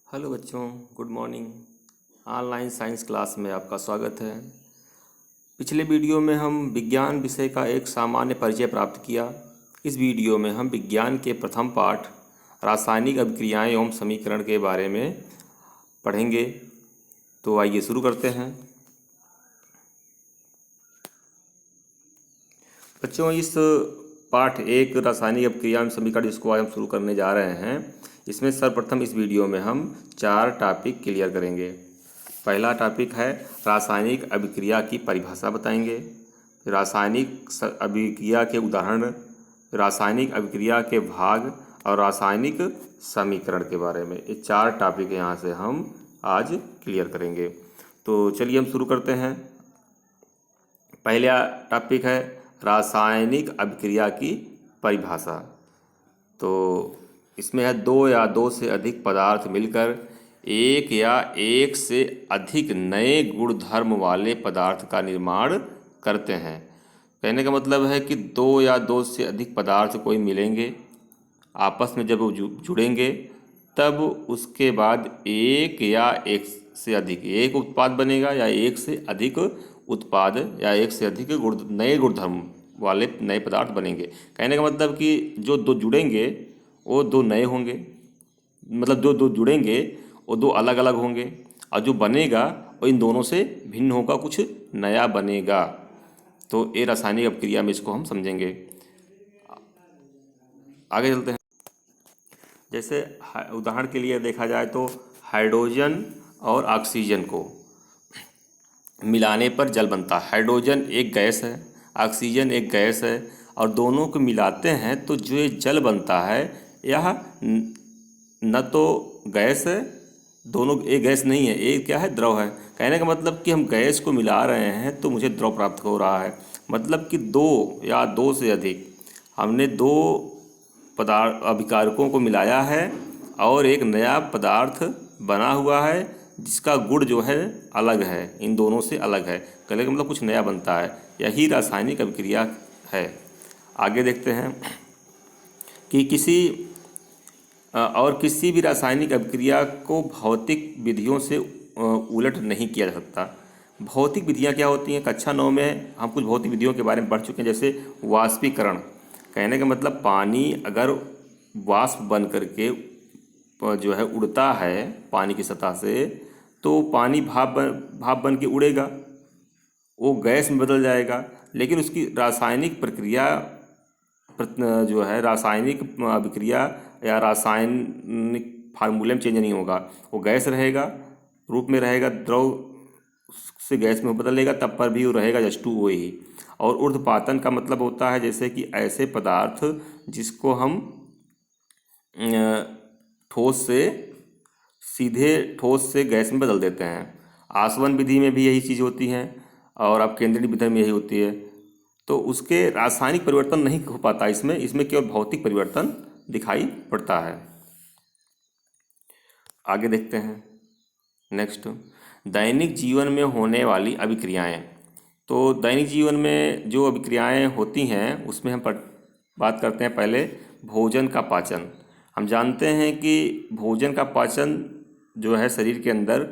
Hello बच्चों, good morning. Online science class में आपका स्वागत है। पिछले वीडियो में हम विज्ञान विषय का एक सामान्य परिचय प्राप्त किया। इस वीडियो में हम विज्ञान के प्रथम पाठ रासायनिक अभिक्रियाएं एवं समीकरण के बारे में पढ़ेंगे। तो आइए शुरू करते हैं। बच्चों, इस पाठ एक रासायनिक अभिक्रिया एवं समीकरण जिसको आज हम शुरू करने जा रहे हैं, इसमें सर्वप्रथम इस वीडियो में हम 4 टॉपिक क्लियर करेंगे। पहला टॉपिक है रासायनिक अभिक्रिया की परिभाषा बताएंगे, रासायनिक अभिक्रिया के उदाहरण, रासायनिक अभिक्रिया के भाग और रासायनिक समीकरण के बारे में। ये 4 टॉपिक यहाँ से हम आज क्लियर करेंगे। तो चलिए हम शुरू करते हैं। पहला टॉपिक है रासायनिक अभिक्रिया की परिभाषा। तो इसमें है दो या दो से अधिक पदार्थ मिलकर एक या एक से अधिक नए गुणधर्म वाले पदार्थ का निर्माण करते हैं। कहने का मतलब है कि दो या दो से अधिक पदार्थ कोई मिलेंगे, आपस में जब वो जुड़ेंगे तब उसके बाद एक या एक से अधिक एक उत्पाद बनेगा या एक से अधिक उत्पाद या एक से अधिक नए गुणधर्म वाले नए पदार्थ बनेंगे। कहने का मतलब कि जो दो जुड़ेंगे वो दो नए होंगे, मतलब जो दो जुड़ेंगे वो दो अलग अलग होंगे, और जो बनेगा वो इन दोनों से भिन्न होगा, कुछ नया बनेगा। तो ये रासायनिक अभिक्रिया में इसको हम समझेंगे। आगे चलते हैं। जैसे उदाहरण के लिए देखा जाए तो हाइड्रोजन और ऑक्सीजन को मिलाने पर जल बनता है। हाइड्रोजन एक गैस है, ऑक्सीजन एक गैस है, और दोनों को मिलाते हैं तो जो ये जल बनता है यह न तो गैस है, दोनों एक गैस नहीं है, एक क्या है, द्रव है। कहने का मतलब कि हम गैस को मिला रहे हैं तो मुझे द्रव प्राप्त हो रहा है। मतलब कि दो या दो से अधिक हमने दो पदार्थ अभिकारकों को मिलाया है और एक नया पदार्थ बना हुआ है जिसका गुण जो है अलग है, इन दोनों से अलग है। कहने का मतलब कुछ नया बनता है, यही रासायनिक अभिक्रिया है। आगे देखते हैं कि किसी भी रासायनिक अभिक्रिया को भौतिक विधियों से उलट नहीं किया जा सकता। भौतिक विधियाँ क्या होती हैं? कक्षा 9 में हम कुछ भौतिक विधियों के बारे में पढ़ चुके हैं, जैसे वाष्पीकरण। कहने का मतलब पानी अगर वाष्प बन करके जो है उड़ता है पानी की सतह से, तो पानी भाप बन के उड़ेगा, वो गैस में बदल जाएगा। लेकिन उसकी रासायनिक प्रक्रिया जो है, रासायनिक अभिक्रिया या रासायनिक फार्मूले में चेंज नहीं होगा। वो गैस रहेगा, रूप में रहेगा, द्रव से गैस में बदलेगा, तब पर भी वो रहेगा H2O ही। और ऊर्ध्वपातन का मतलब होता है जैसे कि ऐसे पदार्थ जिसको हम ठोस से सीधे ठोस से गैस में बदल देते हैं। आसवन विधि में भी यही चीज़ होती है और अब केंद्रीय विधि में यही होती है। तो उसके रासायनिक परिवर्तन नहीं हो पाता, इसमें केवल भौतिक परिवर्तन दिखाई पड़ता है। आगे देखते हैं। नेक्स्ट, दैनिक जीवन में होने वाली अभिक्रियाएं। तो दैनिक जीवन में जो अभिक्रियाएं होती हैं उसमें हम बात करते हैं पहले भोजन का पाचन। हम जानते हैं कि भोजन का पाचन जो है शरीर के अंदर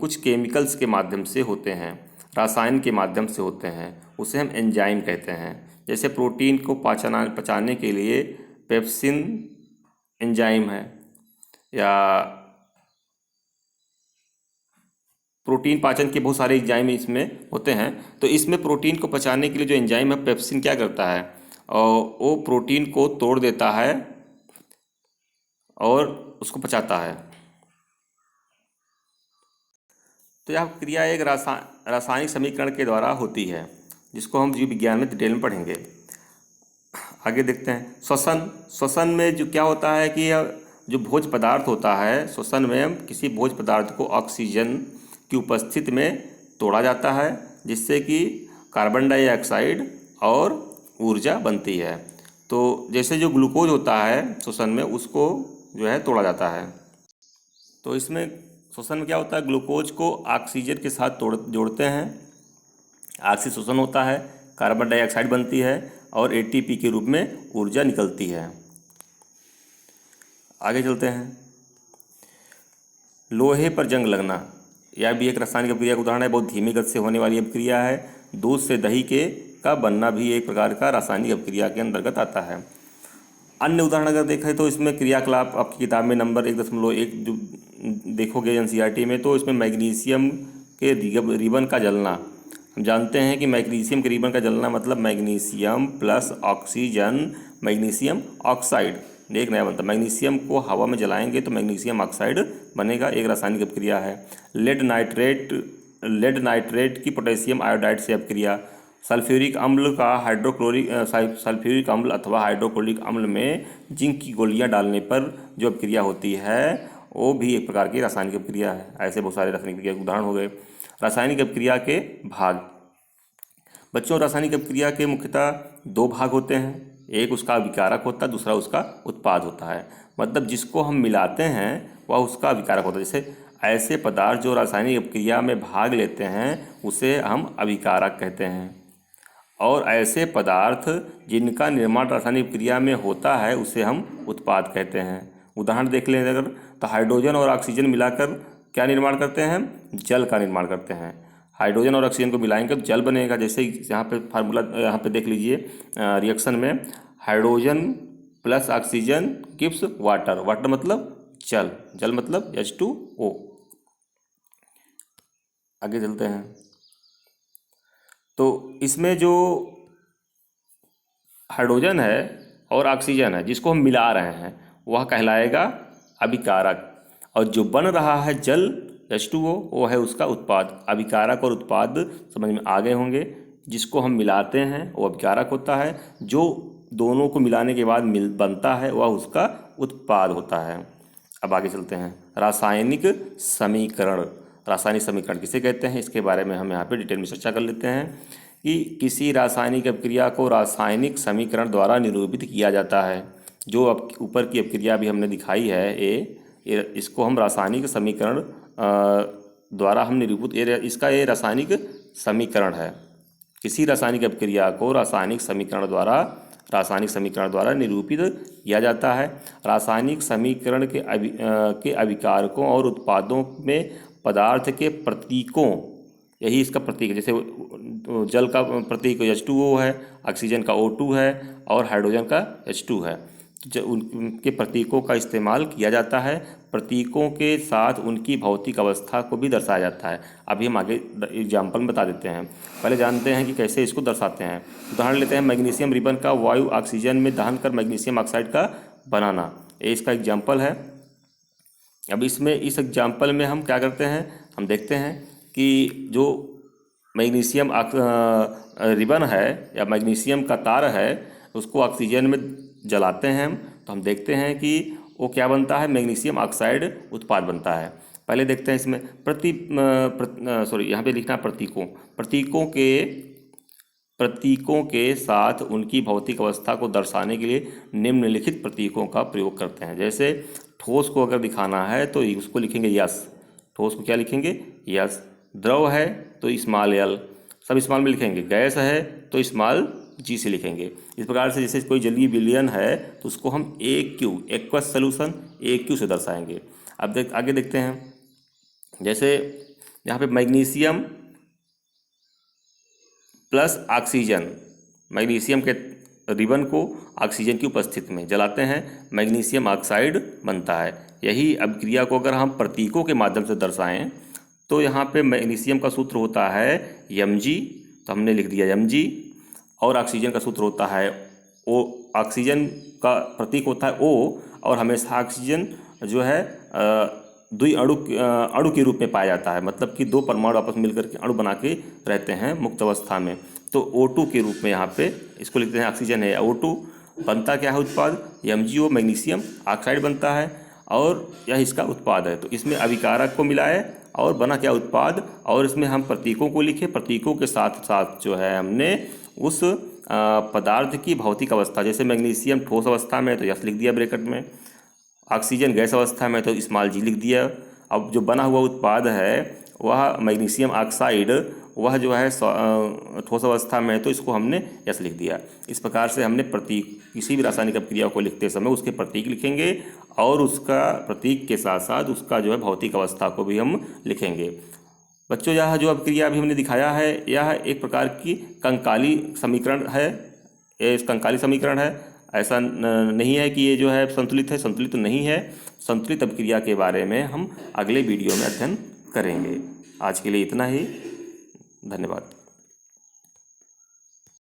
कुछ केमिकल्स के माध्यम से होते हैं, रसायन के माध्यम से होते हैं, उसे हम एंजाइम कहते हैं। जैसे प्रोटीन को पचाने के लिए पेप्सिन एंजाइम है, या प्रोटीन पाचन के बहुत सारे एंजाइम इसमें होते हैं। तो इसमें प्रोटीन को पचाने के लिए जो एंजाइम है पेप्सिन क्या करता है, और वो प्रोटीन को तोड़ देता है और उसको पचाता है। तो यह क्रिया एक रासायनिक समीकरण के द्वारा होती है, जिसको हम जीव विज्ञान में डिटेल में पढ़ेंगे। आगे देखते हैं श्वसन में जो क्या होता है कि जो भोज्य पदार्थ होता है, श्वसन में हम किसी भोज्य पदार्थ को ऑक्सीजन की उपस्थिति में तोड़ा जाता है, जिससे कि कार्बन डाइऑक्साइड और ऊर्जा बनती है। तो जैसे जो ग्लूकोज होता है श्वसन में, उसको जो है तोड़ा जाता है। तो इसमें श्वसन में क्या होता है, ग्लूकोज को ऑक्सीजन के साथ जोड़ते हैं, ऑक्सीजन होता है, कार्बन डाइऑक्साइड बनती है और एटीपी के रूप में ऊर्जा निकलती है। आगे चलते हैं। लोहे पर जंग लगना, यह भी एक रासायनिक अभिक्रिया का उदाहरण है। बहुत धीमी गति से होने वाली अभिक्रिया है। दूध से दही के का बनना भी एक प्रकार का रासायनिक अभिक्रिया के अंतर्गत आता है। अन्य उदाहरण अगर देखें तो इसमें क्रियाकलाप आपकी किताब में नंबर 1.1 जो देखोगे एनसीईआरटी में, तो इसमें मैग्नीशियम के रिबन का जलना। हम जानते हैं कि मैग्नीशियम के रिबन का जलना मतलब magnesium plus oxygen magnesium oxide, एक नया बनता है। मैग्नीशियम को हवा में जलाएंगे तो मैग्नीशियम ऑक्साइड बनेगा, एक रासायनिक अभिक्रिया है। लेड नाइट्रेट की पोटेशियम आयोडाइड से अभिक्रिया। सल्फ्यूरिक अम्ल का सल्फ्यूरिक अम्ल अथवा हाइड्रोक्लोरिक अम्ल में जिंक की गोलियां डालने पर जो अभिक्रिया होती है वो भी एक प्रकार की रासायनिक अभिक्रिया है। ऐसे बहुत सारे रासायनिक अभिक्रिया के उदाहरण हो गए। रासायनिक अभिक्रिया के भाग। बच्चों, रासायनिक अभिक्रिया के मुख्यतः दो भाग होते हैं, एक उसका अभिकारक होता है, दूसरा उसका उत्पाद होता है। मतलब जिसको हम मिलाते हैं वह उसका अभिकारक होता है। जैसे ऐसे पदार्थ जो रासायनिक अभिक्रिया में भाग लेते हैं उसे हम अभिकारक कहते हैं, और ऐसे पदार्थ जिनका निर्माण रासायनिक क्रिया में होता है उसे हम उत्पाद कहते हैं। उदाहरण देख लें अगर, तो हाइड्रोजन और ऑक्सीजन मिलाकर क्या निर्माण करते हैं? जल का निर्माण करते हैं। हाइड्रोजन और ऑक्सीजन को मिलाएंगे तो जल बनेगा। जैसे यहाँ पे फार्मूला यहाँ पे देख लीजिए, रिएक्शन में hydrogen plus oxygen gives water. Water मतलब जल, जल मतलब H2O। आगे चलते हैं। तो इसमें जो हाइड्रोजन है और ऑक्सीजन है जिसको हम मिला रहे हैं वह कहलाएगा अभिकारक, और जो बन रहा है जल H2O वो है उसका उत्पाद। अभिकारक और उत्पाद समझ में आगे होंगे। जिसको हम मिलाते हैं वो अभिकारक होता है, जो दोनों को मिलाने के बाद बनता है वह उसका उत्पाद होता है। अब आगे चलते हैं। रासायनिक समीकरण। रासायनिक समीकरण किसे कहते हैं इसके बारे में हम यहाँ पे डिटेल में चर्चा कर लेते हैं कि किसी रासायनिक अभिक्रिया को रासायनिक समीकरण द्वारा निरूपित किया जाता है। जो अब ऊपर की अभिक्रिया भी हमने दिखाई है इसको हम रासायनिक समीकरण द्वारा हम निरूपित, इसका ये रासायनिक समीकरण है। किसी रासायनिक अभिक्रिया को रासायनिक समीकरण द्वारा निरूपित किया जाता है। रासायनिक समीकरण के अभिकारकों और उत्पादों में पदार्थ के प्रतीकों, यही इसका प्रतीक है। जैसे जल का प्रतीक H2O है, ऑक्सीजन का O2 है और हाइड्रोजन का H2 है। उनके प्रतीकों का इस्तेमाल किया जाता है। प्रतीकों के साथ उनकी भौतिक अवस्था को भी दर्शाया जाता है। अभी हम आगे एग्जाम्पल में बता देते हैं। पहले जानते हैं कि कैसे इसको दर्शाते हैं। उदाहरण लेते हैं, मैग्नीशियम रिबन का वायु ऑक्सीजन में दहन कर मैग्नीशियम ऑक्साइड का बनाना, ये इसका एग्जाम्पल है। अब इसमें इस एग्जाम्पल में हम क्या करते हैं, हम देखते हैं कि जो मैग्नीशियम रिबन है या मैग्नीशियम का तार है उसको ऑक्सीजन में जलाते हैं हम, तो हम देखते हैं कि वो क्या बनता है, मैग्नीशियम ऑक्साइड उत्पाद बनता है। पहले देखते हैं इसमें यहाँ पे लिखना प्रतीकों के साथ उनकी भौतिक अवस्था को दर्शाने के लिए निम्नलिखित प्रतीकों का प्रयोग करते हैं। जैसे ठोस को अगर दिखाना है तो उसको लिखेंगे यस, ठोस को क्या लिखेंगे यस। द्रव है तो स्मॉल एल, सब स्मॉल में लिखेंगे। गैस है तो स्मॉल जी से लिखेंगे। इस प्रकार से जैसे कोई जलीय विलयन है तो उसको हम एक्वस सॉल्यूशन AQ से दर्शाएंगे। अब आगे देखते हैं। जैसे यहाँ पे मैग्नीशियम प्लस ऑक्सीजन, मैग्नीशियम के रिबन को ऑक्सीजन की उपस्थिति में जलाते हैं, मैग्नीशियम ऑक्साइड बनता है। यही अभिक्रिया को अगर हम प्रतीकों के माध्यम से दर्शाएं तो यहाँ पे मैग्नीशियम का सूत्र होता है Mg, तो हमने लिख दिया Mg, और ऑक्सीजन का सूत्र होता है O। ऑक्सीजन का प्रतीक होता है O, और हमेशा ऑक्सीजन जो है अणु के रूप में पाया जाता है। मतलब कि दो परमाणु आपस में मिलकर के अणु बना के रहते हैं मुक्त अवस्था में, तो O2 के रूप में यहाँ पे इसको लिखते हैं। ऑक्सीजन है O2, बनता क्या है उत्पाद MgO, मैग्नीशियम ऑक्साइड बनता है, और यह इसका उत्पाद है। तो इसमें अभिकारक को मिलाए और बना क्या उत्पाद, और इसमें हम प्रतीकों को लिखे। प्रतीकों के साथ साथ जो है हमने उस पदार्थ की भौतिक अवस्था, जैसे मैग्नीशियम ठोस अवस्था में तो यस लिख दिया ब्रैकेट में, ऑक्सीजन गैस अवस्था में तो स्मॉल जी लिख दिया। अब जो बना हुआ उत्पाद है वह मैग्नीशियम ऑक्साइड वह जो है ठोस अवस्था में है, तो इसको हमने यस लिख दिया। इस प्रकार से हमने प्रतीक, किसी भी रासायनिक अपक्रिया को लिखते समय उसके प्रतीक लिखेंगे और उसका प्रतीक के साथ साथ उसका जो है भौतिक अवस्था को भी हम लिखेंगे। बच्चों, यह जो अपक्रिया अभी हमने दिखाया है यह एक प्रकार की कंकाली समीकरण है। ये कंकाली समीकरण है, ऐसा नहीं है कि ये जो है संतुलित है, संतुलित तो नहीं है। संतुलित अपक्रिया के बारे में हम अगले वीडियो में अध्ययन करेंगे। आज के लिए इतना ही, धन्यवाद।